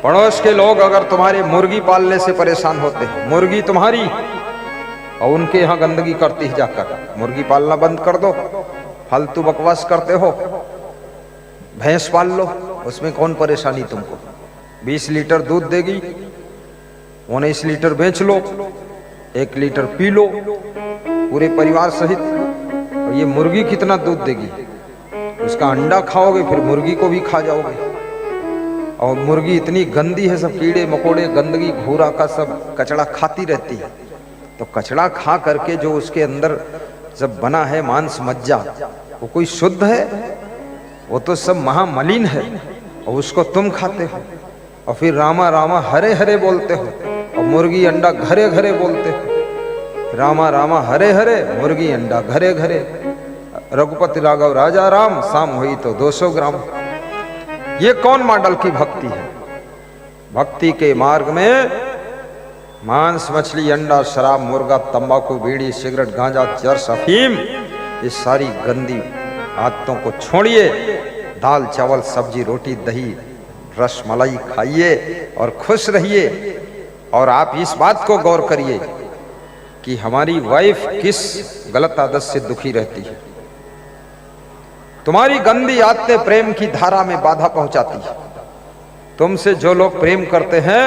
पड़ोस के लोग अगर तुम्हारे मुर्गी पालने से परेशान होते हैं, मुर्गी तुम्हारी और उनके यहाँ गंदगी करती है, जाकर मुर्गी पालना बंद कर दो। फालतू बकवास करते हो। भैंस पाल लो, उसमें कौन परेशानी तुमको। 20 लीटर दूध देगी, 19 लीटर बेच लो, 1 लीटर पी लो पूरे परिवार सहित। और ये मुर्गी कितना दूध देगी, उसका अंडा खाओगे फिर मुर्गी को भी खा जाओगे। और मुर्गी इतनी गंदी है, सब कीड़े मकोड़े गंदगी घूरा का सब कचड़ा खाती रहती है। तो कचड़ा खा करके जो उसके अंदर जब बना है मांस मज्जा, वो कोई शुद्ध है? वो तो सब महामलिन है। और उसको तुम खाते हो और फिर रामा रामा हरे हरे बोलते हो। और मुर्गी अंडा घरे घरे बोलते हो। रामा रामा हरे हरे, मुर्गी अंडा घरे घरे। रघुपति राघव राजा राम, शाम हुई तो 200 ग्राम। ये कौन मॉडल की भक्ति है? भक्ति के मार्ग में मांस मछली अंडा शराब मुर्गा तंबाकू बीड़ी सिगरेट गांजा चरस अफीम, ये सारी गंदी आदतों को छोड़िए। दाल चावल सब्जी रोटी दही रस मलाई खाइए और खुश रहिए। और आप इस बात को गौर करिए कि हमारी वाइफ किस गलत आदत से दुखी रहती है। तुम्हारी गंदी आदतें प्रेम की धारा में बाधा पहुंचाती है। तुमसे जो लोग प्रेम करते हैं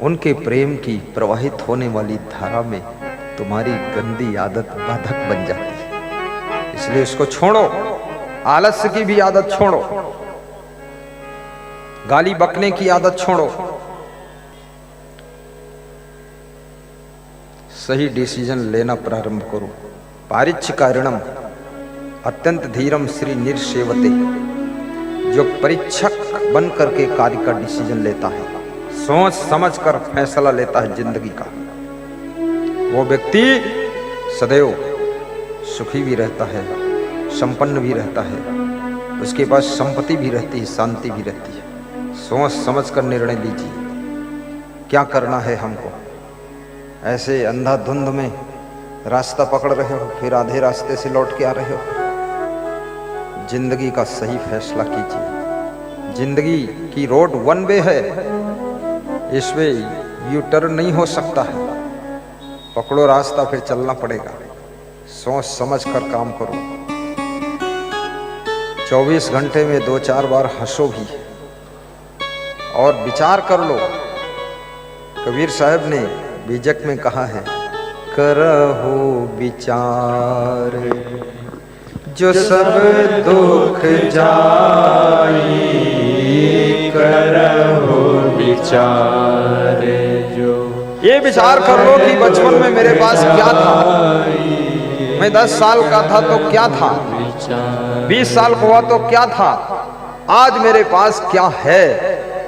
उनके प्रेम की प्रवाहित होने वाली धारा में तुम्हारी गंदी आदत बाधक बन जाती है। इसलिए इसको छोड़ो। आलस्य की भी आदत छोड़ो, गाली बकने की आदत छोड़ो। सही डिसीजन लेना प्रारंभ करो। पारिच्य कारणम अत्यंत धीरम श्री निर्सेवते, जो परीक्षक बन करके कार्य का डिसीजन लेता है, सोच समझ कर फैसला लेता है जिंदगी का, वो व्यक्ति सदैव सुखी भी रहता है, संपन्न भी रहता है, उसके पास संपत्ति भी रहती है, शांति भी रहती है। सोच समझ कर निर्णय लीजिए क्या करना है हमको। ऐसे अंधाधुंध में रास्ता पकड़ रहे हो, फिर आधे रास्ते से लौट के आ रहे हो। जिंदगी का सही फैसला कीजिए। जिंदगी की रोड वन वे है, इसमें यू टर्न नहीं हो सकता है। पकड़ो रास्ता, फिर चलना पड़ेगा। सोच समझ कर काम करो। 24 घंटे में 2-4 बार हंसो भी और विचार कर लो। कबीर साहब ने बीजक में कहा है, करहो विचार जो सब दुख जाई, करहो विचार जो। ये विचार कर लो कि बचपन में मेरे पास क्या था। मैं 10 साल का था तो क्या था, 20 साल का हुआ तो क्या था, आज मेरे पास क्या है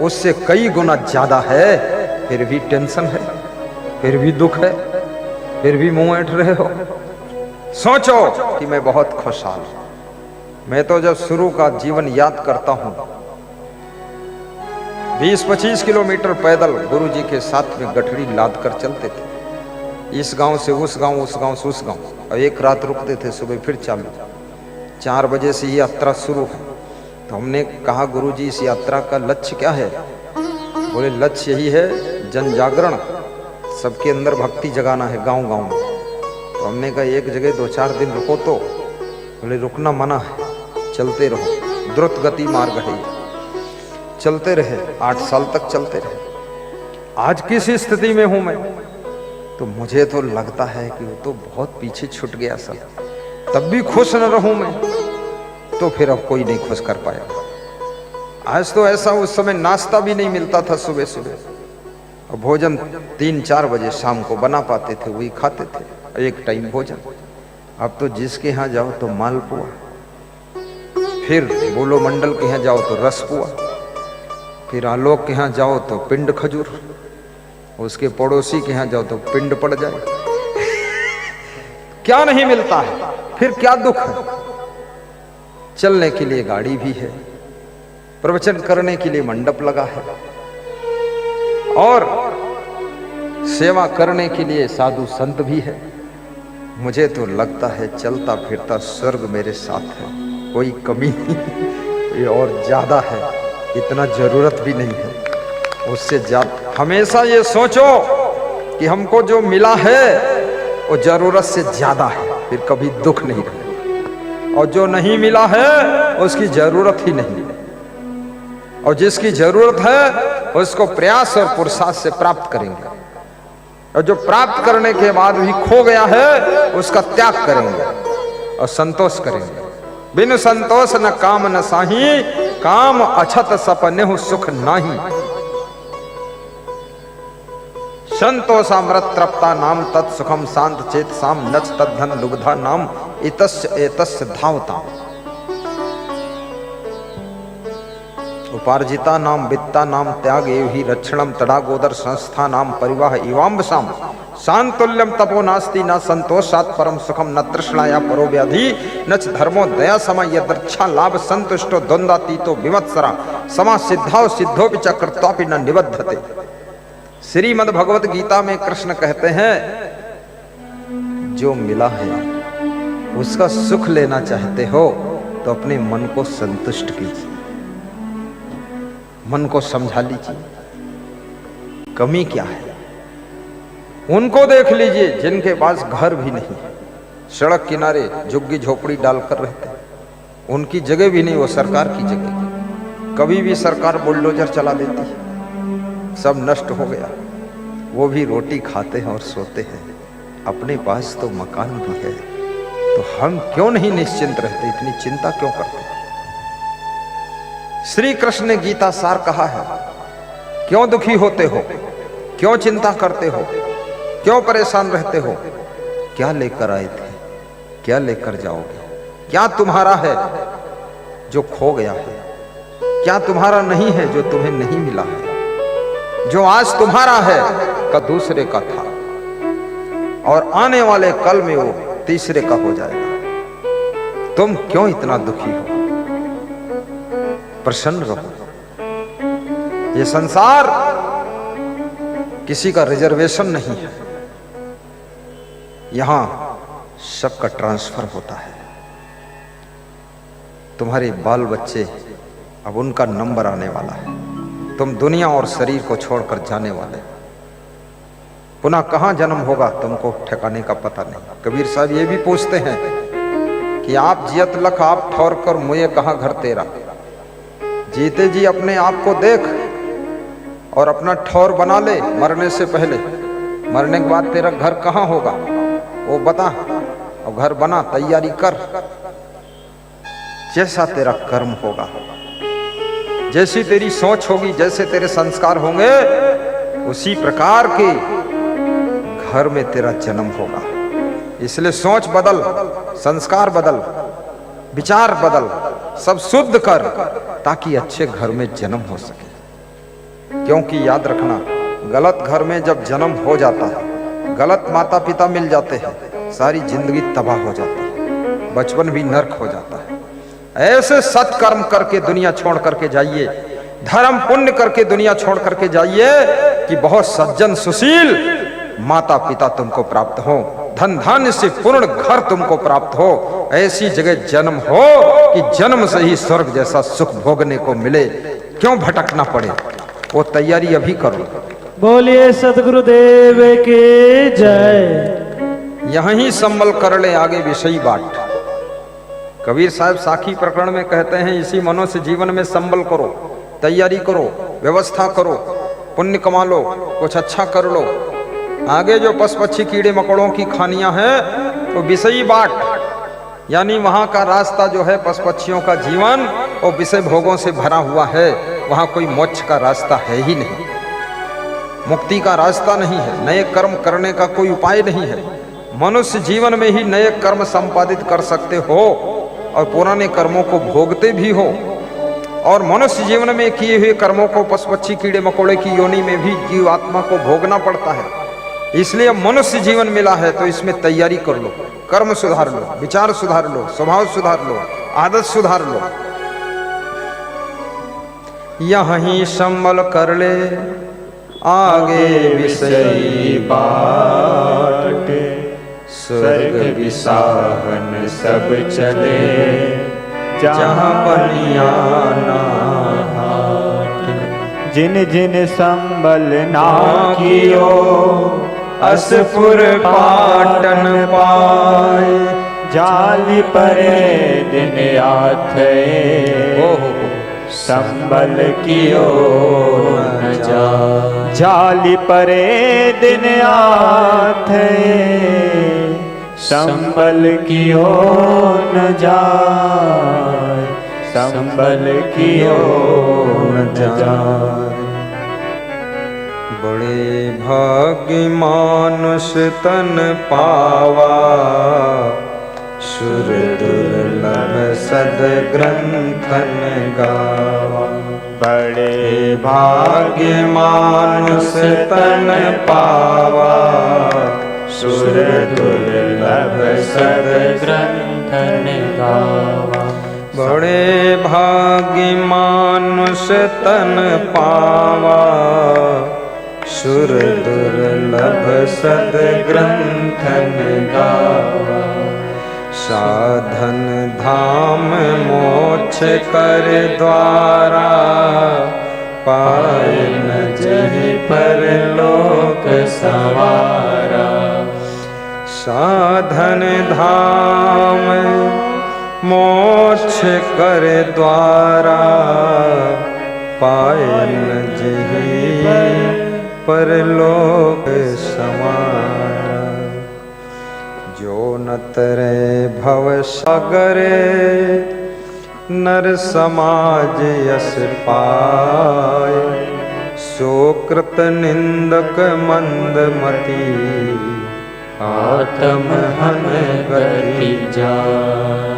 उससे कई गुना ज्यादा है। फिर भी टेंशन है, फिर भी दुख है, फिर भी मुंह ऐंठ रहे हो। सोचो कि मैं बहुत खुशहाल हूं। मैं तो जब शुरू का जीवन याद करता हूं, 20-25 किलोमीटर पैदल गुरुजी के साथ में गठड़ी लाद कर चलते थे। इस गांव से उस गांव, उस गांव से उस गांव, और एक रात रुकते थे, सुबह फिर चालू। 4 बजे से ये यात्रा शुरू है। तो हमने कहा, गुरुजी इस यात्रा का लक्ष्य क्या है? बोले लक्ष्य यही है, जन जागरण, सबके अंदर भक्ति जगाना है गांव गांव में। तो हमने कहा एक जगह 2-4 दिन रुको। तो बोले रुकना मना है, चलते रहो, द्रुत गति मार्ग है ये। चलते रहे, 8 साल तक चलते रहे। आज किस स्थिति में हूं मैं? तो मुझे तो लगता है कि वो तो बहुत पीछे छूट गया सब। तब भी खुश न रहूं मैं, तो फिर अब कोई नहीं खुश कर पाया। आज तो ऐसा, उस समय नाश्ता भी नहीं मिलता था सुबह सुबह, और भोजन 3-4 बजे शाम को बना पाते थे, वही खाते थे, एक टाइम भोजन। अब तो जिसके यहाँ जाओ तो मालपुआ, फिर बोलो मंडल के यहाँ जाओ तो रसपुआ, फिर आलोक के यहाँ जाओ तो पिंड खजूर, उसके पड़ोसी के यहाँ जाओ तो पिंड पड़ जाए। क्या नहीं मिलता है, फिर क्या दुख है। चलने के लिए गाड़ी भी है, प्रवचन करने के लिए मंडप लगा है, और सेवा करने के लिए साधु संत भी है। मुझे तो लगता है चलता फिरता स्वर्ग मेरे साथ है, कोई कमी नहीं, कोई और ज्यादा है। इतना जरूरत भी नहीं है, उससे ज्यादा। हमेशा ये सोचो कि हमको जो मिला है वो जरूरत से ज्यादा है, फिर कभी दुख नहीं रहेगा। और जो नहीं मिला है उसकी जरूरत ही नहीं है, और जिसकी जरूरत है उसको प्रयास और पुरुषार्थ से प्राप्त करेंगे, और जो प्राप्त करने के बाद भी खो गया है उसका त्याग करेंगे और संतोष करेंगे। बिन संतोष न काम न साही, काम अछत सपने सुख नाही। संतोषामृत तृप्ता नाम तत्सुखम शांत चेत साम नच तद्धन लुब्धा नाम इतस्य एतस्य धावता। उपार्जिता नाम वित्ता नाम त्याग एव ही रक्षणम तड़ागोदर संस्था नाम परिवाह इवाम्बसाम। शांतुल्यम तपो नास्ति न संतोषात् परम सुखम न तृष्णाया परो व्याधि नच धर्मो दया समय यदृच्छा लाभ संतुष्टो द्वंद्वातीतो विमत्सरा समा सिद्धाओ सिद्धो च कृत्वापि न निबद्धते। श्रीमद् भगवत गीता में कृष्ण कहते हैं, जो मिला है उसका सुख लेना चाहते हो तो अपने मन को संतुष्ट कीजिए, मन को समझा लीजिए कमी क्या है। उनको देख लीजिए जिनके पास घर भी नहीं है, सड़क किनारे झुग्गी झोपड़ी डालकर रहते, उनकी जगह भी नहीं, वो सरकार की जगह। कभी भी सरकार बुलडोजर चला देती है, सब नष्ट हो गया, वो भी रोटी खाते हैं और सोते हैं। अपने पास तो मकान भी है, तो हम क्यों नहीं निश्चिंत रहते, इतनी चिंता क्यों करते? श्री कृष्ण ने गीता सार कहा है, क्यों दुखी होते हो, क्यों चिंता करते हो, क्यों परेशान रहते हो? क्या लेकर आए थे, क्या लेकर जाओगे? क्या तुम्हारा है जो खो गया है? क्या तुम्हारा नहीं है जो तुम्हें नहीं मिला है? जो आज तुम्हारा है का दूसरे का था, और आने वाले कल में वो तीसरे का हो जाएगा। तुम क्यों इतना दुखी हो? प्रसन्न रहो। ये संसार किसी का रिजर्वेशन नहीं है, यहां सबका ट्रांसफर होता है। तुम्हारे बाल बच्चे, अब उनका नंबर आने वाला है। तुम दुनिया और शरीर को छोड़कर जाने वाले, पुनः कहां जन्म होगा तुमको ठिकाने का पता नहीं। कबीर साहब ये भी पूछते हैं कि आप जियत लख आप ठौर कर मुझे कहां घर तेरा। जीते जी अपने आप को देख और अपना ठौर बना ले मरने से पहले। मरने के बाद तेरा घर कहां होगा वो बता, और घर बना, तैयारी कर। जैसा तेरा कर्म होगा, जैसी तेरी सोच होगी, जैसे तेरे संस्कार होंगे, उसी प्रकार के घर में तेरा जन्म होगा। इसलिए सोच बदल, संस्कार बदल, विचार बदल, सब शुद्ध कर, ताकि अच्छे घर में जन्म हो सके। क्योंकि याद रखना, गलत घर में जब जन्म हो जाता है, गलत माता पिता मिल जाते हैं, सारी जिंदगी तबाह हो जाती है, बचपन भी नर्क हो जाता है। ऐसे सत्कर्म करके दुनिया छोड़ करके जाइए, धर्म पुण्य करके दुनिया छोड़ करके जाइए कि बहुत सज्जन सुशील माता पिता तुमको प्राप्त हो, धन धान्य से पूर्ण घर तुमको प्राप्त हो। ऐसी जगह जन्म हो कि जन्म से ही स्वर्ग जैसा सुख भोगने को मिले, क्यों भटकना पड़े। वो तैयारी अभी करो। बोलिए सतगुरुदेव की जय। यहीं संबल कर ले आगे विषयी बाट। कबीर साहब साखी प्रकरण में कहते हैं, इसी मनो से जीवन में संबल करो, तैयारी करो, व्यवस्था करो, पुण्य कमा लो, कुछ अच्छा कर लो। आगे जो पशु पक्षी कीड़े मकोड़ों की खानियां हैं, वो विषयी बाट, यानी वहां का रास्ता जो है, पशु पक्षियों का जीवन वो विषय भोगों से भरा हुआ है। वहां कोई मोक्ष का रास्ता है ही नहीं, मुक्ति का रास्ता नहीं है, नए कर्म करने का कोई उपाय नहीं है। मनुष्य जीवन में ही नए कर्म संपादित कर सकते हो और पुराने कर्मों को भोगते भी हो। और मनुष्य जीवन में किए हुए कर्मों को पशु पक्षी कीड़े मकोड़े की योनि में भी जीव आत्मा को भोगना पड़ता है। इसलिए मनुष्य जीवन मिला है तो इसमें तैयारी कर लो, कर्म सुधार लो, विचार सुधार लो, स्वभाव सुधार लो, आदत सुधार लो। यहीं संबल कर ले आगे विषयी बाट, स्वर्ग विसाहन सब चले जहाँ बनिया ना। जिन जिन संबल ना कियो असपुर पाटन पाए। जाली परे दिन आथे संबल कियो न जाय। जाली परे दिन आथे संबल कियो न जाय। संबल कियो न जाय। बड़े भाग्य मानुष तन पावा सुर दुर्लभ सद ग्रंथन गावा। बड़े भाग्य मानुष तन पावा सुर दुर्लभ सद ग्रंथन गावा। बड़े भाग्य मानुष तन पावा सुर दुर्लभ सद ग्रंथन गावा। साधन धाम मोक्ष कर द्वारा पाए न जहि पर लोक सवारा। साधन धाम मोक्ष कर द्वारा पाए न जहि पर लोक समारा। जो न तरे भव सागरे नर समाज यस पाए। सो कृत निंदक मंद मती आत्म हन गति जाय।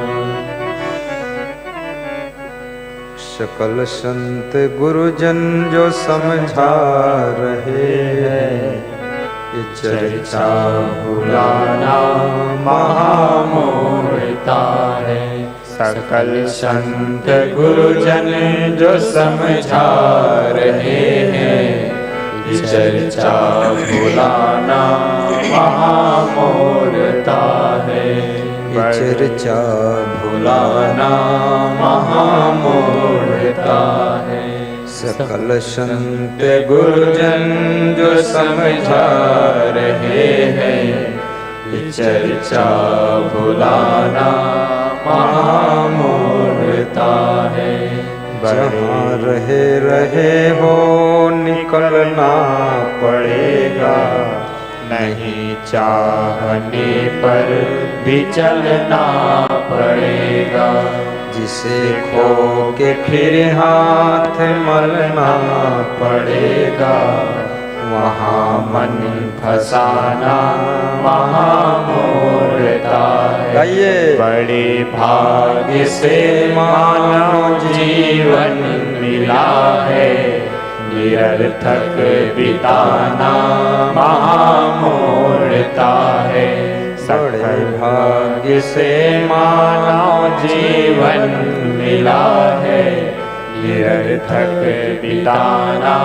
सकल संत गुरुजन जो समझा रहे हैं ये चर्चा भुलाना महामूर्ता है। सकल संत गुरुजन जो समझा रहे हैं ये चर्चा भुलाना महामूर्ता है। चर्चा भुलाना महामूर्ता है। सकल संत गुरुजन जो समझा रहे हैं ये चर्चा भुलाना महामूर्ता है। जहाँ रहे रहे हो निकलना पड़ेगा। नहीं चाहने पर भी चलना पड़ेगा। जिसे खो के फिर हाथ मलना पड़ेगा। वहाँ मन फसाना महामूर्ता है। गाइए। बड़े भाग्य से मानव जीवन मिला है। निरर्थक बिताना महामूर्ता है। बड़े भाग्य से मानव जीवन मिला है। निरर्थक बिताना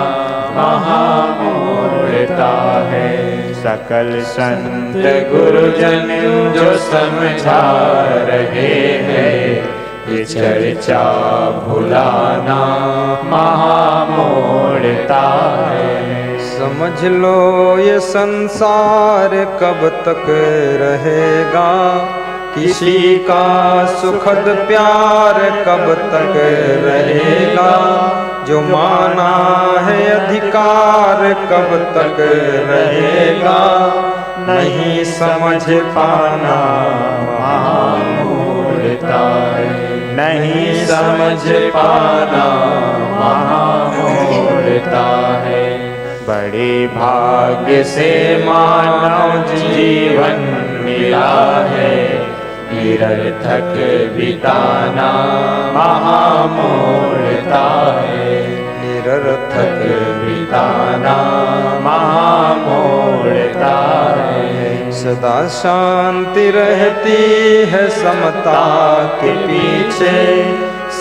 महामूर्ता है। सकल संत गुरुजन जो समझा रहे हैं ये चर्चा भुलाना महामूर्ता है। समझ लो ये संसार कब तक रहेगा। किसी का सुखद प्यार कब तक रहेगा। जो माना है अधिकार कब तक रहेगा। नहीं समझ पाना महामूर्ता है। नहीं समझ पाना महामूर्ता है। बड़े भाग्य से मानव जीवन मिला है। निरर्थक बिताना महामूर्ता है। निरर्थक बिताना महामूर्ता है। सदा शांति रहती है समता के पीछे।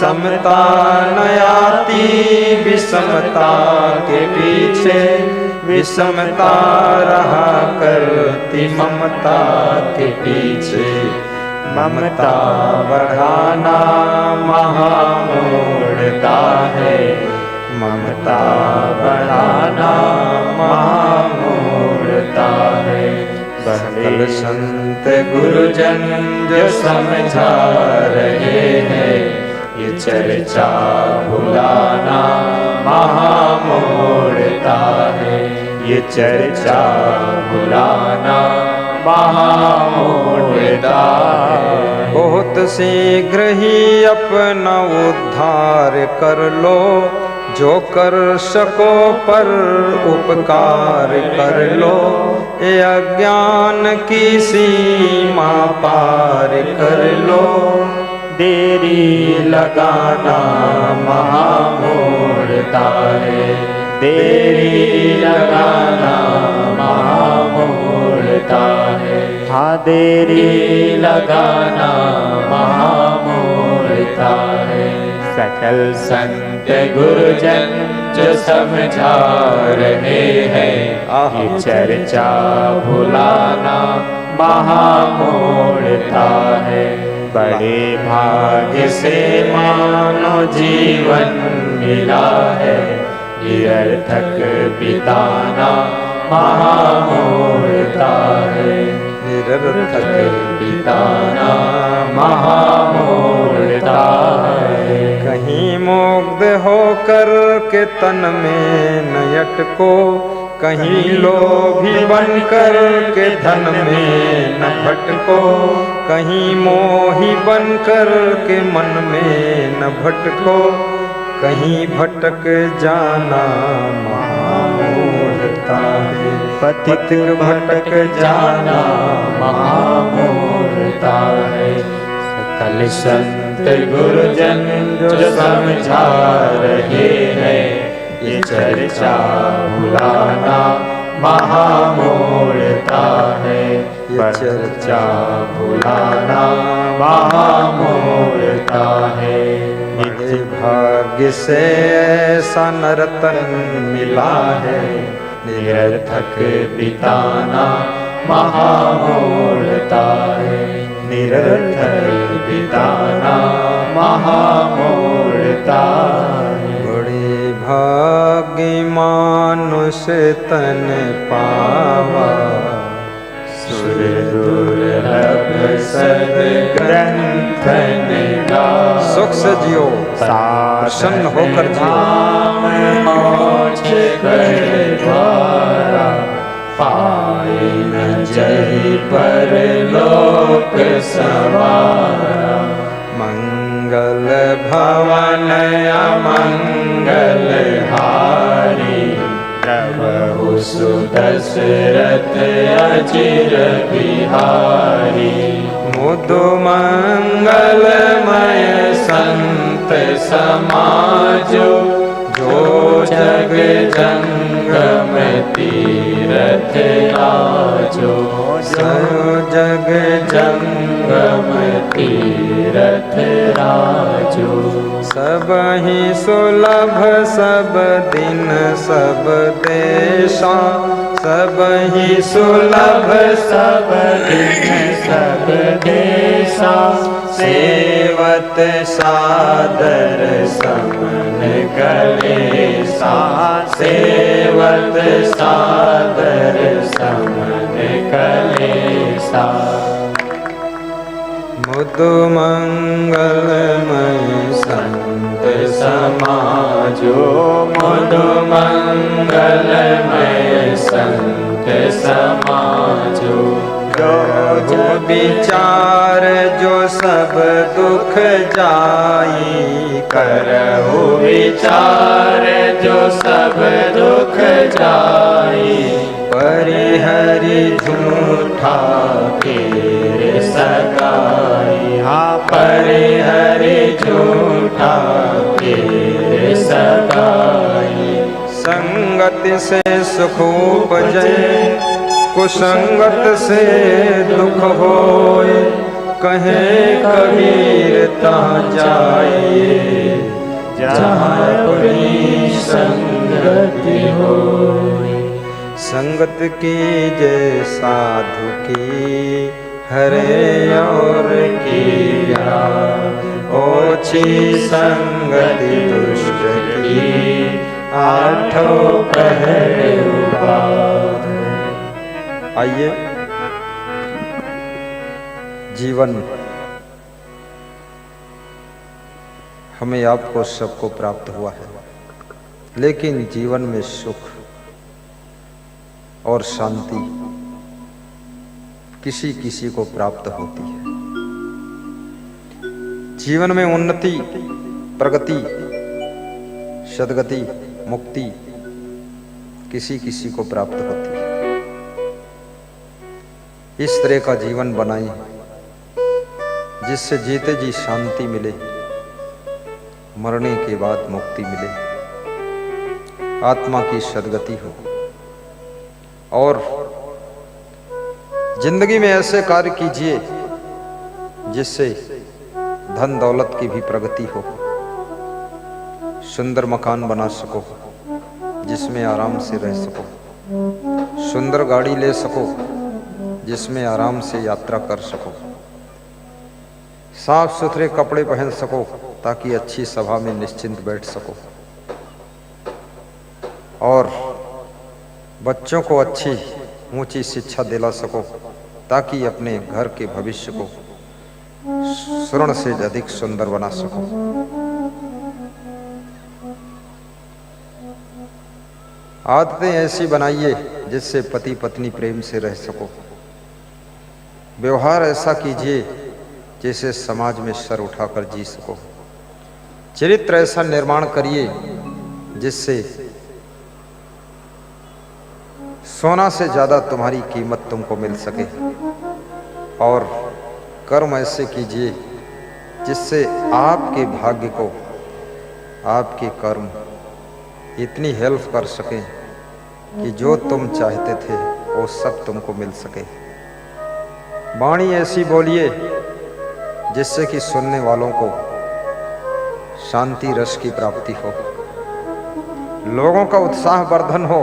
समता न आती विषमता के पीछे। विषमता रहा करती ममता के पीछे। ममता बढ़ाना महामूर्ता है। ममता बढ़ाना महामूढ़ता है। बड़े संत गुरुजन जो समझा रहे हैं, ये चर्चा भुलाना महामूढ़ता है। ये चर्चा भुलाना महामूढ़ता है। बहुत शीघ्र ही अपना उद्धार कर लो, जो कर सको पर उपकार कर लो। ये अज्ञान की सीमा पार कर लो। देरी लगाना महामूढ़ता है। देरी लगाना महामूढ़ता है। हाँ, देरी लगाना महामूढ़ता है। सकल संत गुरुजन जो समझा रहे हैं, ये चर्चा भुलाना महामूढ़ता है। बड़े भाग्य से मानव जीवन मिला है, निरर्थक बिताना महामूढ़ता है। निरर्थक बिताना महामूढ़ता है। कहीं मुग्ध होकर के तन में न अटको, कहीं लोभी बनकर के धन में न भटको। कहीं मोही बनकर के मन में न भटको, कहीं भटक जाना महामूढ़ता है। पथिक भटक जाना महामूढ़ता है। सकल संत गुरुजन जो समझा रहे हैं, ये चर्चा भुलाना महामूढ़ता है। ये चर्चा भुलाना महामूढ़ता है। बड़े भाग्य से ऐसा नरतन मिला है, निरर्थक बिताना महामूढ़ता है। निरर्थक बिताना महामूढ़ता है। बड़े भाग्य मानुष तन पावा, सुर दुर्लभ सद्ग्रंथ निगा। सुख से जियो, प्रसन्न होकर जियो। मोक्ष कर द्वारा पाए न जहि पर लोक सवारा। मंगल भवन अमंगल हारी, प्रभु सुदशरथ अचिर बिहारी। मुदु मंगलमय संत समाजो, जो जग जंगम तीरथ आजो। जो जग जंगम तीरथ राजो। सब ही सुलभ सब दिन सब देशा, सब ही सुलभ सब दिन सब देशा। सेवत सादर समन कलेसा। सेवत सादर समन कलेसा। मुदु मंगलमय संत समाजो। मुदु मंगलमय संत समाजो। जो विचार जो सब दुख जाई, करहु विचार जो सब दुख जाई। परिहरि झूठा फेर सगाई। हाँ, परिहरि झूठा फेर सगाई। संगति से सुख उपजे, कुसंगत से दुख होए। कहे कबीर तहाँ जाइए, जहाँ अपनी संगति होए। संगत की जय साधु की, हरे और किया। ओछी संगति दुष्ट की, आठों पहर उपाध। आइए, जीवन हमें आपको सबको प्राप्त हुआ है, लेकिन जीवन में सुख और शांति किसी किसी को प्राप्त होती है। जीवन में उन्नति, प्रगति, सद्गति, मुक्ति किसी किसी को प्राप्त होती है। इस तरह का जीवन बनाइए जिससे जीते जी शांति मिले, मरने के बाद मुक्ति मिले, आत्मा की सद्गति हो। और जिंदगी में ऐसे कार्य कीजिए जिससे धन दौलत की भी प्रगति हो। सुंदर मकान बना सको जिसमें आराम से रह सको, सुंदर गाड़ी ले सको जिसमें आराम से यात्रा कर सको, साफ सुथरे कपड़े पहन सको ताकि अच्छी सभा में निश्चिंत बैठ सको, और बच्चों को अच्छी ऊंची शिक्षा दिला सको ताकि अपने घर के भविष्य को स्वर्ण से अधिक सुंदर बना सको। आदतें ऐसी बनाइए जिससे पति पत्नी प्रेम से रह सको। व्यवहार ऐसा कीजिए जैसे समाज में सर उठाकर जी सको। चरित्र ऐसा निर्माण करिए जिससे सोना से ज्यादा तुम्हारी कीमत तुमको मिल सके। और कर्म ऐसे कीजिए जिससे आपके भाग्य को आपके कर्म इतनी हेल्प कर सकें कि जो तुम चाहते थे वो सब तुमको मिल सके। वाणी ऐसी बोलिए जिससे कि सुनने वालों को शांति रस की प्राप्ति हो, लोगों का उत्साह वर्धन हो,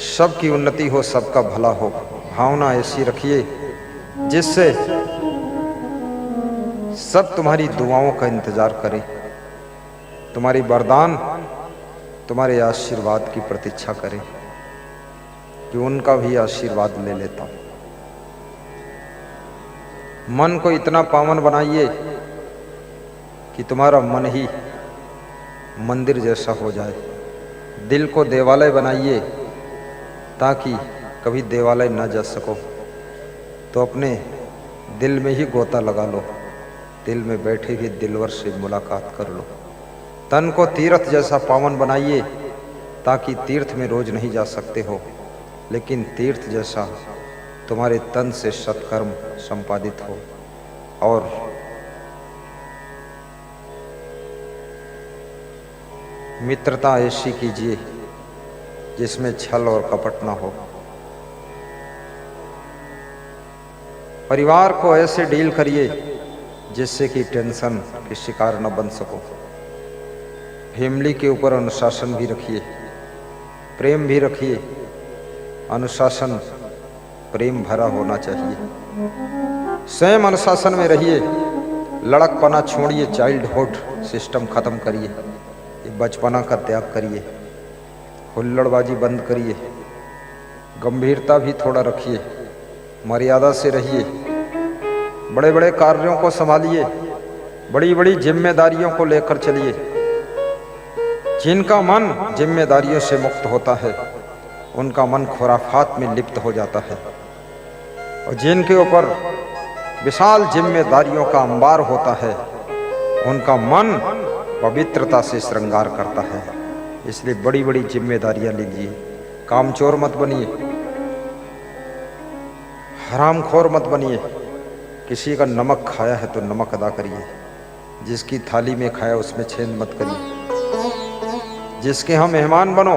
सबकी उन्नति हो, सबका भला हो। भावना ऐसी रखिए जिससे सब तुम्हारी दुआओं का इंतजार करें, तुम्हारी वरदान, तुम्हारे आशीर्वाद की प्रतीक्षा करें कि उनका भी आशीर्वाद ले लेता हूं। मन को इतना पावन बनाइए कि तुम्हारा मन ही मंदिर जैसा हो जाए। दिल को देवालय बनाइए ताकि कभी देवालय न जा सको तो अपने दिल में ही गोता लगा लो, दिल में बैठे हुए दिलवर से मुलाकात कर लो। तन को तीर्थ जैसा पावन बनाइए ताकि तीर्थ में रोज नहीं जा सकते हो, लेकिन तीर्थ जैसा तुम्हारे तन से सत्कर्म संपादित हो। और मित्रता ऐसी कीजिए जिसमें छल और कपट ना हो। परिवार को ऐसे डील करिए जिससे कि टेंशन के शिकार न बन सको। फैमिली के ऊपर अनुशासन भी रखिए, प्रेम भी रखिए। अनुशासन प्रेम भरा होना चाहिए। स्वयं अनुशासन में रहिए, लड़कपना छोड़िए, चाइल्डहुड सिस्टम खत्म करिए, ये बचपना का त्याग करिए, हुल्लड़बाजी बंद करिए, गंभीरता भी थोड़ा रखिए, मर्यादा से रहिए, बड़े बड़े कार्यों को संभालिए, बड़ी बड़ी जिम्मेदारियों को लेकर चलिए। जिनका मन जिम्मेदारियों से मुक्त होता है उनका मन खुराफात में लिप्त हो जाता है, और जिनके ऊपर विशाल जिम्मेदारियों का अंबार होता है उनका मन पवित्रता से श्रृंगार करता है। इसलिए बड़ी बड़ी जिम्मेदारियां लीजिए। कामचोर मत बनिए, हरामखोर मत बनिए। किसी का नमक खाया है तो नमक अदा करिए, जिसकी थाली में खाया उसमें छेद मत करिए। जिसके यहाँ मेहमान बनो,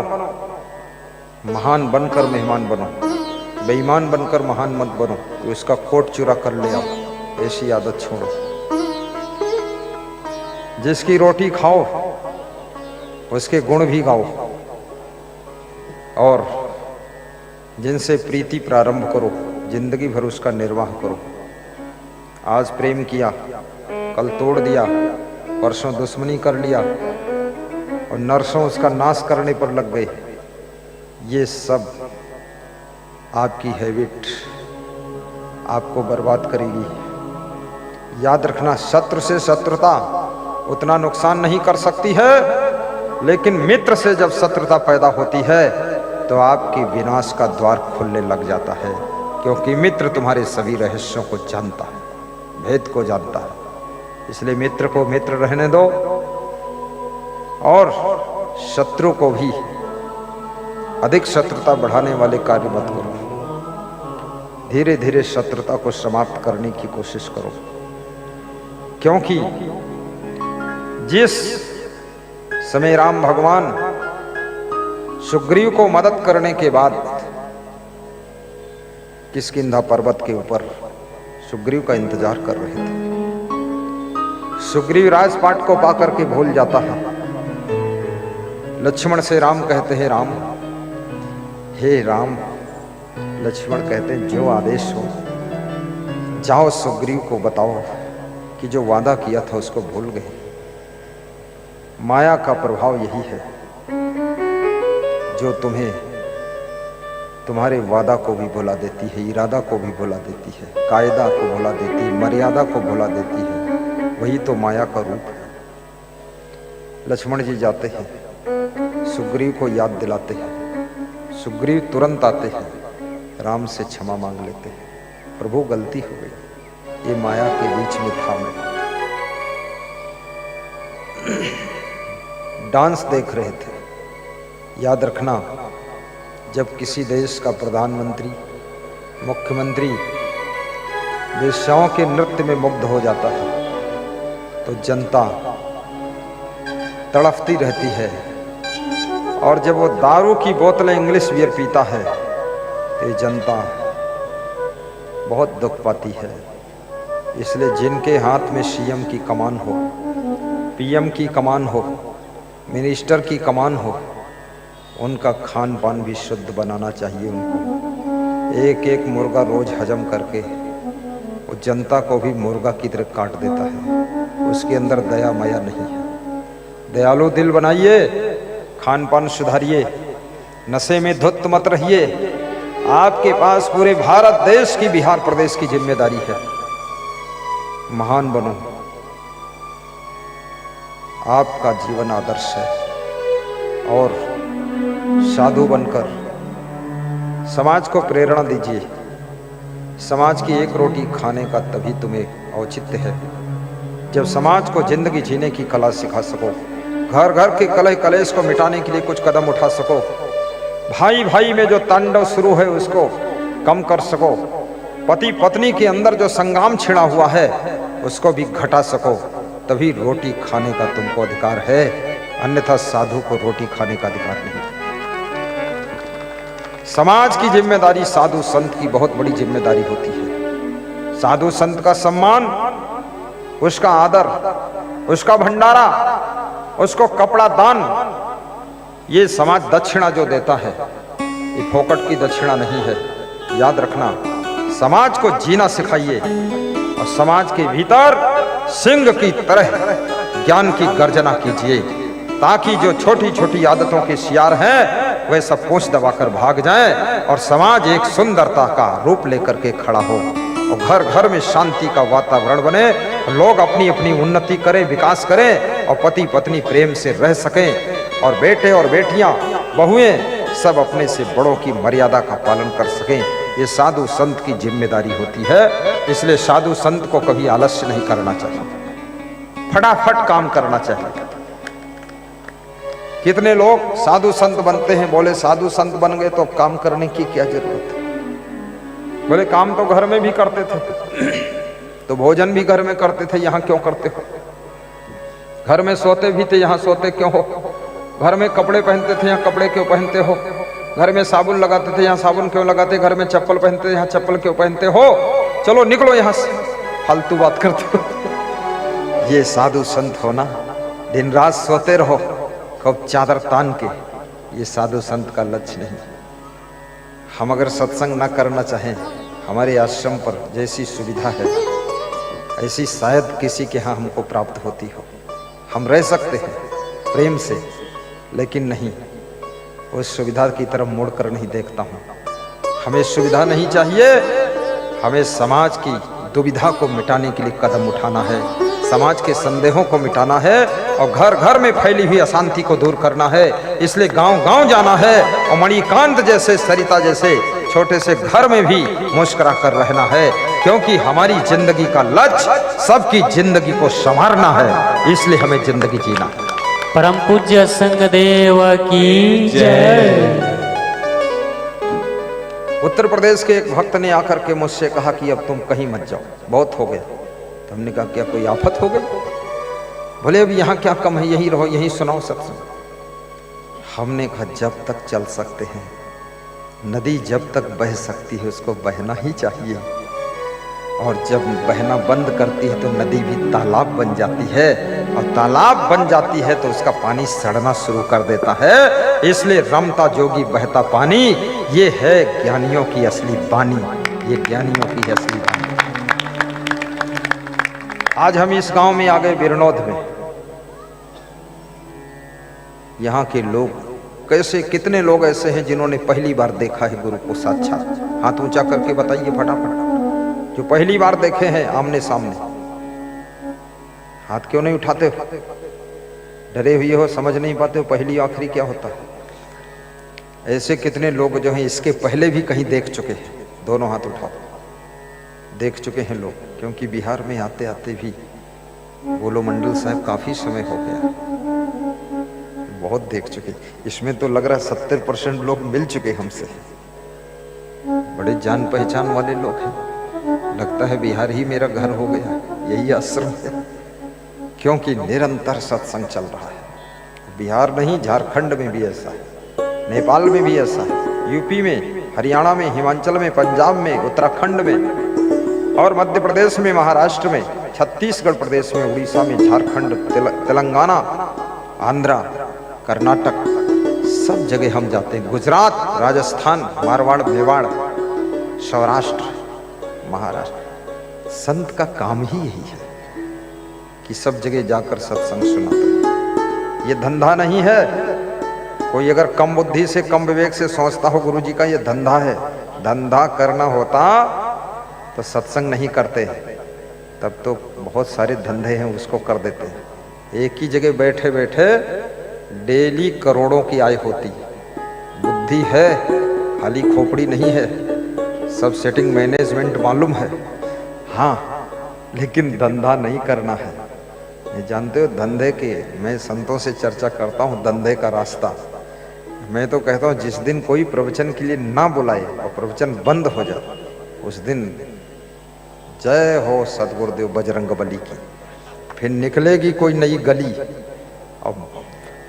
महान बनकर मेहमान बनो, बेईमान बनकर महान मत बनो। तो इसका कोट चुरा कर ले आओ, ऐसी आदत छोड़ो। जिसकी रोटी खाओ उसके गुण भी गाओ, और जिनसे प्रीति प्रारंभ करो, जिंदगी भर उसका निर्वाह करो। आज प्रेम किया, कल तोड़ दिया, परसों दुश्मनी कर लिया, और नरसों उसका नाश करने पर लग गए। ये सब आपकी हैबिट आपको बर्बाद करेगी। याद रखना, शत्रु से शत्रुता उतना नुकसान नहीं कर सकती है, लेकिन मित्र से जब शत्रुता पैदा होती है तो आपके विनाश का द्वार खुलने लग जाता है, क्योंकि मित्र तुम्हारे सभी रहस्यों को जानता है, भेद को जानता है। इसलिए मित्र को मित्र रहने दो और शत्रु को भी अधिक शत्रुता बढ़ाने वाले कार्य मत करो। धीरे धीरे शत्रुता को समाप्त करने की कोशिश करो, क्योंकि जिस समय राम भगवान सुग्रीव को मदद करने के बाद किष्किंधा पर्वत के ऊपर सुग्रीव का इंतजार कर रहे थे, सुग्रीव राजपाट को पाकर के भूल जाता है। लक्ष्मण से राम कहते हैं, राम, हे राम। लक्ष्मण कहते हैं, जो आदेश हो, जाओ सुग्रीव को बताओ कि जो वादा किया था उसको भूल गए। माया का प्रभाव यही है जो तुम्हें तुम्हारे वादा को भी भुला देती है, इरादा को भी भुला देती है, कायदा को भुला देती है, मर्यादा को भुला देती है। वही तो माया का रूप है। लक्ष्मण जी जाते हैं, सुग्रीव को याद दिलाते हैं। सुग्रीव तुरंत आते हैं, राम से क्षमा मांग लेते हैं, प्रभु गलती हो गई, ये माया के बीच में था मैं। डांस देख रहे थे। याद रखना, जब किसी देश का प्रधानमंत्री, मुख्यमंत्री वेश्याओं के नृत्य में मुग्ध हो जाता है तो जनता तड़पती रहती है, और जब वो दारू की बोतलें इंग्लिश बियर पीता है तो जनता बहुत दुख पाती है। इसलिए जिनके हाथ में सीएम की कमान हो, पीएम की कमान हो, मिनिस्टर की कमान हो, उनका खान पान भी शुद्ध बनाना चाहिए। उनको एक एक मुर्गा रोज हजम करके वो जनता को भी मुर्गा की तरह काट देता है। उसके अंदर दया माया नहीं है। दयालु दिल बनाइए, खान पान सुधारिए, नशे में धुत मत रहिए। आपके पास पूरे भारत देश की, बिहार प्रदेश की जिम्मेदारी है। महान बनो, आपका जीवन आदर्श है। और साधु बनकर समाज को प्रेरणा दीजिए। समाज की एक रोटी खाने का तभी तुम्हें औचित्य है जब समाज को जिंदगी जीने की कला सिखा सको, घर घर के कलह कलेश को मिटाने के लिए कुछ कदम उठा सको, भाई भाई में जो तांडव शुरू है उसको कम कर सको, पति पत्नी के अंदर जो संग्राम छिड़ा हुआ है उसको भी घटा सको, तभी रोटी खाने का तुमको अधिकार है। अन्यथा साधु को रोटी खाने का अधिकार नहीं। समाज की जिम्मेदारी साधु संत की बहुत बड़ी जिम्मेदारी होती है। साधु संत का सम्मान, उसका आदर, उसका भंडारा, उसको कपड़ा दान, ये समाज दक्षिणा जो देता है ये फोकट की दक्षिणा नहीं है। याद रखना, समाज को जीना सिखाइए और समाज के भीतर सिंह की तरह ज्ञान की गर्जना कीजिए, ताकि जो छोटी छोटी आदतों के शिकार हैं वे सब पूंछ दबाकर भाग जाएं और समाज एक सुंदरता का रूप लेकर के खड़ा हो और घर घर में शांति का वातावरण बने, लोग अपनी अपनी उन्नति करें, विकास करें और पति पत्नी प्रेम से रह सकें और बेटे और बेटियां, बहुएं सब अपने से बड़ों की मर्यादा का पालन कर सकें। ये साधु संत की जिम्मेदारी होती है। इसलिए साधु संत को कभी आलस्य नहीं करना चाहिए, फटाफट काम करना चाहिए। कितने लोग साधु संत बनते हैं, बोले साधु संत बन गए तो काम करने की क्या जरूरत है। बोले काम तो घर में भी करते थे, तो भोजन भी घर में करते थे, यहाँ क्यों करते हो। घर में सोते भी थे, यहाँ सोते क्यों हो। घर में कपड़े पहनते थे, यहाँ कपड़े क्यों पहनते हो। घर में साबुन लगाते थे, यहाँ साबुन क्यों लगाते। घर में चप्पल पहनते थे, यहाँ चप्पल क्यों पहनते हो। चलो निकलो यहाँ से, फालतू बात करते हो। ये साधु संत होना, दिन रात सोते रहो खूब चादर तान के, ये साधु संत का लक्ष्य नहीं। हम अगर सत्संग ना करना चाहें, हमारे आश्रम पर जैसी सुविधा है ऐसी शायद किसी के यहाँ हमको प्राप्त होती हो। हम रह सकते हैं प्रेम से, लेकिन नहीं, उस सुविधा की तरफ मुड़कर नहीं देखता हूँ। हमें सुविधा नहीं चाहिए, हमें समाज की दुविधा को मिटाने के लिए कदम उठाना है, समाज के संदेहों को मिटाना है और घर घर में फैली हुई अशांति को दूर करना है। इसलिए गांव गांव जाना है और मणिकांत जैसे, सरिता जैसे छोटे से घर में भी मुस्कुरा कर रहना है, क्योंकि हमारी जिंदगी का लक्ष्य सबकी जिंदगी को संवारना है। इसलिए हमें जिंदगी जीना है। परम पूज्य संगदेव की जय। उत्तर प्रदेश के एक भक्त ने आकर के मुझसे कहा कि अब तुम कहीं मत जाओ, बहुत हो गया। तो हमने कहा क्या कोई आफत हो गई? बोले अब यहाँ क्या कम है, यहीं रहो, यहीं सुनाओ सत्संग। हमने कहा जब तक चल सकते हैं, नदी जब तक बह सकती है उसको बहना ही चाहिए, और जब बहना बंद करती है तो नदी भी तालाब बन जाती है, और तालाब बन जाती है तो उसका पानी सड़ना शुरू कर देता है। इसलिए रमता जोगी बहता पानी, ये है ज्ञानियों की असली वाणी, ये ज्ञानियों की असली वाणी। आज हम इस गांव में आ गए बिरनौद में। यहाँ के लोग कैसे, कितने लोग ऐसे हैं जिन्होंने पहली बार देखा है गुरु को साक्षात? हाथ ऊंचा करके बताइए फटाफट, जो पहली बार देखे हैं आमने सामने। हाथ क्यों नहीं उठाते हो? डरे हुए हो, समझ नहीं पाते हो पहली आखिरी क्या होता है? ऐसे कितने लोग जो हैं इसके पहले भी कहीं देख चुके हैं? दोनों हाथ उठाओ। देख चुके हैं लोग, क्योंकि बिहार में आते आते भी बोलो मंडल साहब काफी समय हो गया, बहुत देख चुके। इसमें तो लग रहा है 70% लोग मिल चुके हमसे, बड़े जान पहचान वाले लोग हैं। लगता है बिहार ही मेरा घर हो गया, यही आश्रम है, क्योंकि निरंतर सत्संग चल रहा है। बिहार नहीं, झारखंड में भी ऐसा है, नेपाल में भी ऐसा है, यूपी में, हरियाणा में, हिमाचल में, पंजाब में, उत्तराखंड में, और मध्य प्रदेश में, महाराष्ट्र में, छत्तीसगढ़ प्रदेश में, उड़ीसा में, झारखंड, तेलंगाना, आंध्रा, कर्नाटक, सब जगह हम जाते हैं। गुजरात, राजस्थान, मारवाड़, मेवाड़, सौराष्ट्र, महाराष्ट्र। संत का काम ही यही है कि सब जगह जाकर सत्संग सुनाते। ये धंधा नहीं है। कोई अगर कम बुद्धि से, कम विवेक से सोचता हो गुरु जी का ये धंधा है, धंधा करना होता तो सत्संग नहीं करते, तब तो बहुत सारे धंधे हैं उसको कर देते हैं। एक ही जगह बैठे बैठे डेली करोड़ों की आय होती। बुद्धि है, खाली खोपड़ी नहीं है, सब सेटिंग मैनेजमेंट मालूम है, हाँ, लेकिन धंधा नहीं करना है। ये जानते हो धंधे के, मैं संतों से चर्चा करता हूँ धंधे का रास्ता। मैं तो कहता हूँ जिस दिन कोई प्रवचन के लिए ना बुलाए और प्रवचन बंद हो जाए, उस दिन जय हो सदगुरुदेव बजरंग बली की, फिर निकलेगी कोई नई गली, अब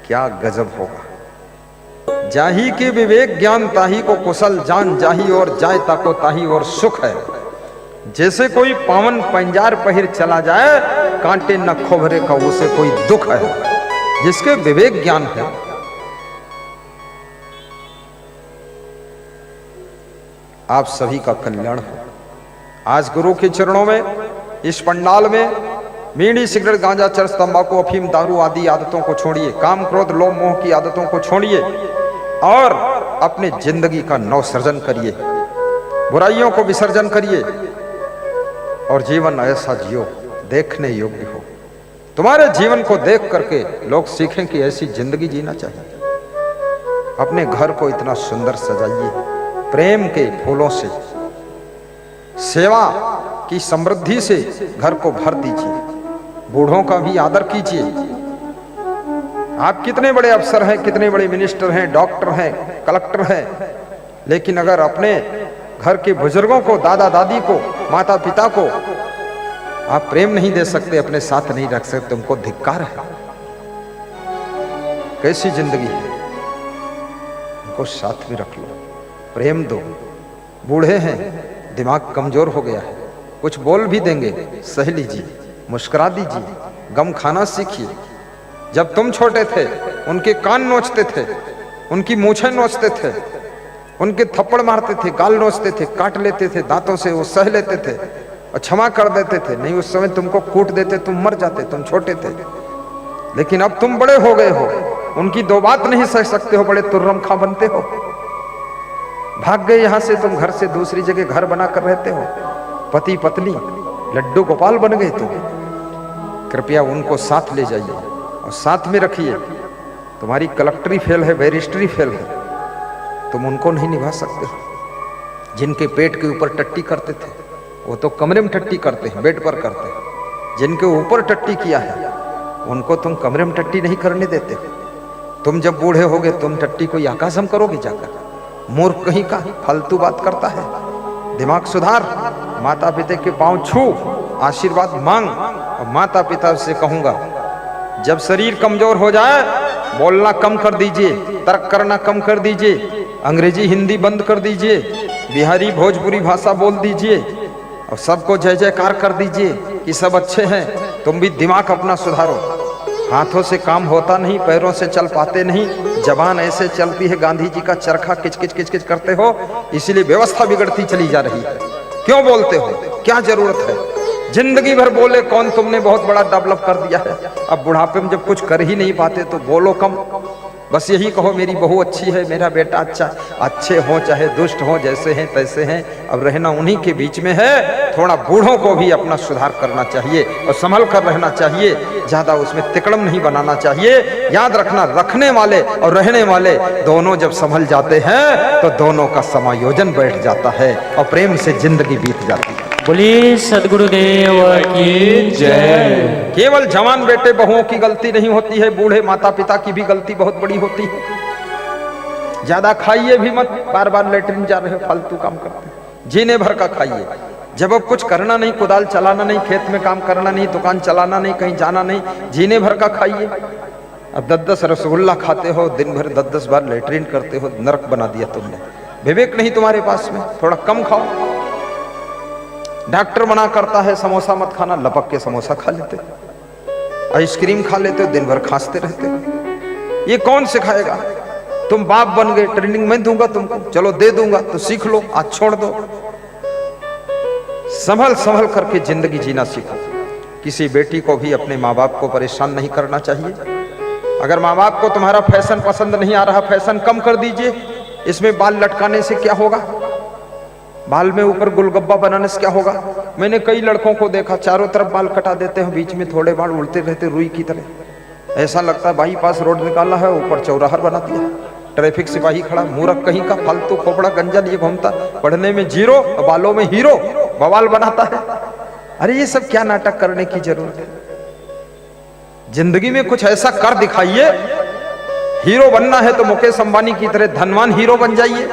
क्या गजब होगा। जाही के विवेक ज्ञान ताही को कुशल जान, जाही और जाय ताको ताही और सुख है। जैसे कोई पावन पंजार पहिर चला जाए, कांटे न खोभरे का उसे कोई दुख है। जिसके विवेक ज्ञान है, आप सभी का कल्याण हो। आज गुरु के चरणों में, इस पंडाल में बीड़ी, सिगरेट, गांजा, चरस, तंबाकू, अफीम, दारू आदि आदतों को छोड़िए, काम, क्रोध, लोभ, मोह की आदतों को छोड़िए और अपने जिंदगी का नव सृजन करिए। बुराइयों को विसर्जन करिए और जीवन ऐसा जियो देखने योग्य हो। तुम्हारे जीवन को देख करके लोग सीखें कि ऐसी जिंदगी जीना चाहिए। अपने घर को इतना सुंदर सजाइए, प्रेम के फूलों से, सेवा की समृद्धि से घर को भर दीजिए। बूढ़ों का भी आदर कीजिए। आप कितने बड़े अफसर हैं, कितने बड़े मिनिस्टर हैं, डॉक्टर हैं, कलेक्टर हैं, लेकिन अगर अपने घर के बुजुर्गों को, दादा दादी को, माता पिता को आप प्रेम नहीं दे सकते, अपने साथ नहीं रख सकते, तुमको धिक्कार है। कैसी जिंदगी है? उनको साथ में रख लो, प्रेम दो। बूढ़े हैं, दिमाग कमजोर हो गया है, कुछ बोल भी देंगे, सह लीजिए, मुस्कुरा दीजिए, गम खाना सीखिए। जब तुम छोटे थे उनके कान नोचते थे, उनकी मूछें नोचते थे, उनके थप्पड़ मारते थे, गाल नोचते थे, काट लेते थे दांतों से, वो सह लेते थे और क्षमा कर देते थे। नहीं, उस समय तुमको कूट देते, तुम मर जाते, तुम छोटे थे। लेकिन अब तुम बड़े हो गए हो, उनकी दो बात नहीं सह सकते हो, बड़े तुर्रम खां बनते हो। भाग गए यहां से तुम, घर से दूसरी जगह घर बना कर रहते हो, पति पत्नी लड्डू गोपाल बन गए तुम। कृपया उनको साथ ले जाइए और साथ में रखिए। तुम्हारी कलेक्टरी फेल है, बैरिस्ट्री फेल है, तुम उनको नहीं निभा सकते। जिनके पेट के ऊपर टट्टी करते थे वो तो कमरे में टट्टी करते हैं, बेड पर करते हैं। जिनके ऊपर टट्टी किया है उनको तुम कमरे में टट्टी नहीं करने देते। तुम जब बूढ़े होगे तुम टट्टी को आकाशम करोगे जाकर। मूर्ख कहीं का, फालतू बात करता है। दिमाग सुधार, माता पिता के पांव छू, आशीर्वाद मांग। और माता पिता से कहूंगा जब शरीर कमजोर हो जाए बोलना कम कर दीजिए, तर्क करना कम कर दीजिए, अंग्रेजी हिंदी बंद कर दीजिए, बिहारी भोजपुरी भाषा बोल दीजिए और सबको जय जयकार कर दीजिए कि सब अच्छे हैं। तुम भी दिमाग अपना सुधारो। हाथों से काम होता नहीं, पैरों से चल पाते नहीं, जबान ऐसे चलती है गांधी जी का चरखा किचकिच किचकिच करते हो, इसीलिए व्यवस्था बिगड़ती चली जा रही है। क्यों बोलते हो, क्या जरूरत है? जिंदगी भर बोले कौन, तुमने बहुत बड़ा डेवलप कर दिया है। अब बुढ़ापे में जब कुछ कर ही नहीं पाते तो बोलो कम। बस यही कहो मेरी बहू अच्छी है, मेरा बेटा अच्छा। अच्छे हो चाहे दुष्ट हो, जैसे हैं तैसे हैं। अब रहना उन्हीं के बीच में है। थोड़ा बूढ़ों को भी अपना सुधार करना चाहिए और संभल कर रहना चाहिए, ज्यादा उसमें तिकड़म नहीं बनाना चाहिए। याद रखना, रखने वाले और रहने वाले दोनों जब संभल जाते हैं तो दोनों का समायोजन बैठ जाता है और प्रेम से जिंदगी बीत जाती है। बोलिए सद्गुरुदेव की जय। केवल जवान बेटे बहुओं की गलती नहीं होती है, बूढ़े माता पिता की भी गलती बहुत बड़ी होती है। ज्यादा खाइए भी मत, बार बार लेटरिन जा रहे हो, फालतू काम करते हैं। जीने भर का खाइए। जब अब कुछ करना नहीं, कुदाल चलाना नहीं, खेत में काम करना नहीं, दुकान चलाना नहीं, कहीं जाना नहीं, जीने भर का खाइए। अब 10-10 रसगुल्ला खाते हो, दिन भर 10-10 बार लेटरिन करते हो, नरक बना दिया तुमने। विवेक नहीं तुम्हारे पास में, थोड़ा कम खाओ। डॉक्टर मना करता है समोसा मत खाना, लपक के समोसा खा लेते, आइसक्रीम खा लेते हो, दिन भर खांसते रहते। ये कौन सिखाएगा? तुम बाप बन गए, ट्रेनिंग मैं दूंगा तुमको, चलो दे दूंगा तो सीख लो, आज छोड़ दो। संभल संभल करके जिंदगी जीना सीखो। किसी बेटी को भी अपने माँ बाप को परेशान नहीं करना चाहिए। अगर माँ बाप को तुम्हारा फैशन पसंद नहीं आ रहा, फैशन कम कर दीजिए। इसमें बाल लटकाने से क्या होगा? बाल में ऊपर गुलगब्बा बनाने से क्या होगा? मैंने कई लड़कों को देखा चारों तरफ बाल कटा देते हैं, बीच में थोड़े बाल उड़ते रहते रुई की तरह। ऐसा लगता है बाईपास रोड निकाला है, ऊपर चौराहा बना दिया, ट्रैफिक सिपाही खड़ा, मूर्ख कहीं का, फालतू खोपड़ा गंजा लिए घूमता, पढ़ने में जीरो और बालों में हीरो, बवाल बनाता है। अरे ये सब क्या नाटक करने की जरूरत है? जिंदगी में कुछ ऐसा कर दिखाइए। हीरो बनना है तो मुकेश अंबानी की तरह धनवान हीरो बन जाइए।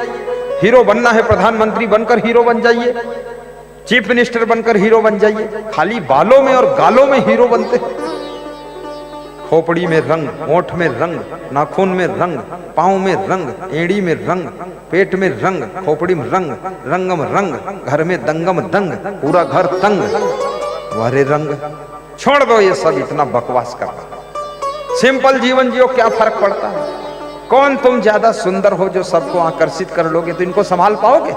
हीरो बनना है प्रधानमंत्री बनकर हीरो बन जाइए, चीफ मिनिस्टर बनकर हीरो बन जाइए। खाली बालों में और गालों में हीरो बनते। खोपड़ी में रंग, होंठ में रंग, नाखून में रंग, पांव में रंग, एड़ी में रंग, पेट में रंग, खोपड़ी में रंग, रंगम रंग, घर में दंगम दंग, पूरा घर तंग, वारे रंग। छोड़ दो ये सब इतना बकवास करना। सिंपल जीवन जियो, क्या फर्क पड़ता है? कौन तुम ज्यादा सुंदर हो जो सबको आकर्षित कर लोगे? तो इनको संभाल पाओगे?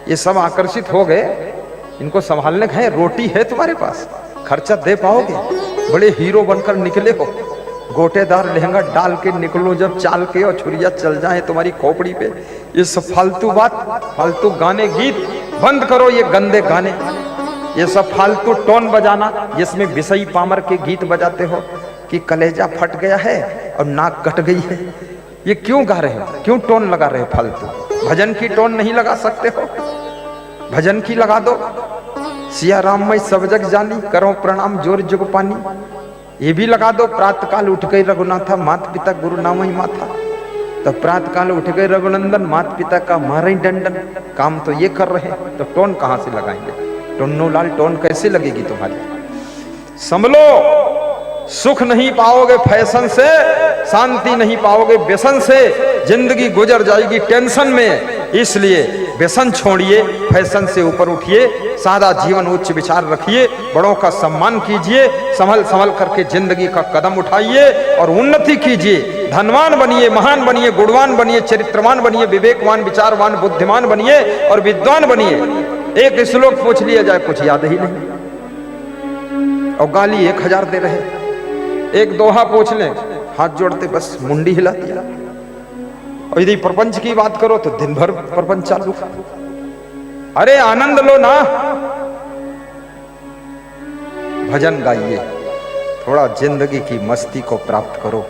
ये सब आकर्षित हो गए, इनको संभालने का है? रोटी है तुम्हारे पास? खर्चा दे पाओगे? बड़े हीरो बनकर निकले हो, गोटेदार लहंगा डाल के निकलो जब चाल के और छुरिया चल जाए तुम्हारी खोपड़ी पे। ये सब फालतू बात, फालतू गाने गीत बंद करो। ये गंदे गाने, ये सब फालतू टोन बजाना जिसमें विषयी पामर के गीत बजाते हो कि कलेजा फट गया है और नाक कट गई है। ये क्यों गा रहे हो? क्यों टोन लगा रहे हो फालतू? भजन की टोन नहीं लगा सकते हो? भजन की लगा दो। सिया राम मैं सब जग जानी, करो प्रणाम जोर जुग पानी। ये भी लगा दो। प्रातः काल उठ गई रघुनाथा, माता पिता गुरु नाम ही माथा। तो प्रातः काल उठ गए रघुनंदन, माता पिता का मारे डंडन। काम तो ये कर रहे हैं, तो टोन कहां से लगाएंगे? टुन्नू लाल टोन कैसे लगेगी तुम्हारी? संभलो। सुख नहीं पाओगे फैशन से, शांति नहीं पाओगे व्यसन से। जिंदगी गुजर जाएगी टेंशन में। इसलिए व्यसन छोड़िए, फैशन से ऊपर उठिए, सादा जीवन उच्च विचार रखिए, बड़ों का सम्मान कीजिए, संभल संभल करके जिंदगी का कदम उठाइए और उन्नति कीजिए। धनवान बनिए, महान बनिए, गुणवान बनिए, चरित्रवान बनिए, विवेकवान, विचारवान, बुद्धिमान बनिए और विद्वान बनिए। एक श्लोक पूछ लिया जाए, कुछ याद ही नहीं और गाली 1000 दे रहे। एक दोहा पूछ लें, हाथ जोड़ते बस मुंडी हिला दिया। और यदि प्रपंच की बात करो तो दिन भर प्रपंच चालू। अरे आनंद लो ना, भजन गाइए, थोड़ा जिंदगी की मस्ती को प्राप्त करो।